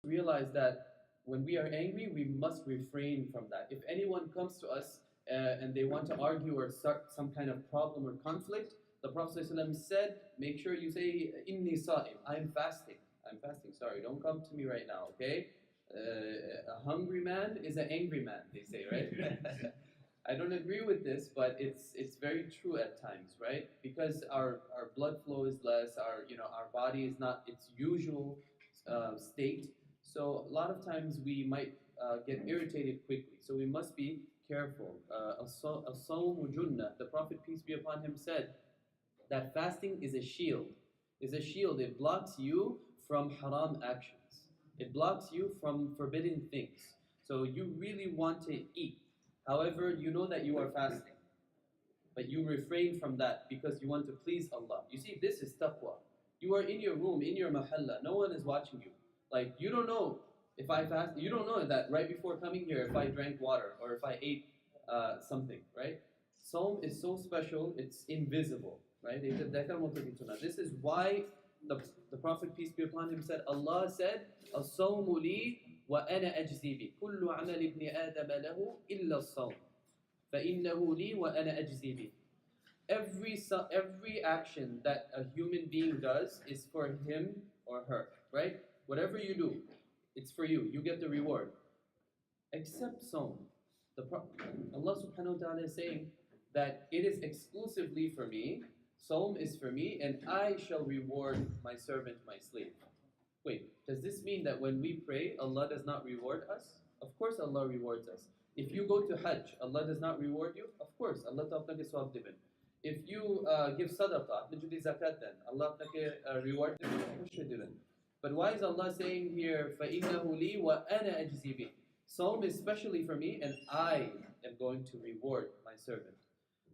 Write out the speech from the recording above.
realize that when we are angry, we must refrain from that. If anyone comes to us and they want to argue or start some kind of problem or conflict, the Prophet ﷺ said, make sure you say, Inni sa'im, I'm fasting. I'm fasting, sorry, don't come to me right now, okay? A hungry man is an angry man, they say, right? I don't agree with this, but it's very true at times, right? Because our blood flow is less, our body is not its usual state. So a lot of times we might get irritated quickly. So we must be careful. As-sawmu junnah. The Prophet, peace be upon him, said that fasting is a shield. It blocks you from haram actions. It blocks you from forbidden things. So you really want to eat. However, you know that you are fasting, but you refrain from that because you want to please Allah. You see, this is taqwa. You are in your room, in your mahalla, no one is watching you. Like, you don't know if I fast, you don't know that right before coming here if I drank water or if I ate something, right? Saum is so special, it's invisible, right? This is why the Prophet, peace be upon him, said, Allah said, "As-sawmu li wa ana ajzi bi. Kullu amal ibn Adam lahu illa as-sawm. Fa innahu li wa ana ajzi bi." Every action that a human being does is for him or her, right? Whatever you do, it's for you. You get the reward. Except Saum. Allah subhanahu wa ta'ala is saying that it is exclusively for me. Saum is for me, and I shall reward my servant, my slave. Wait, does this mean that when we pray, Allah does not reward us? Of course Allah rewards us. If you go to Hajj, Allah does not reward you? Of course, Allah ta'ala is swab divan. If you give sadaqah, najudi zakat then, Allah ta'ala reward you. But why is Allah saying here, فَإِنَّهُ لِي وَأَنَا أَجْزِي بِهِ? Saum is specially for me, and I am going to reward my servant.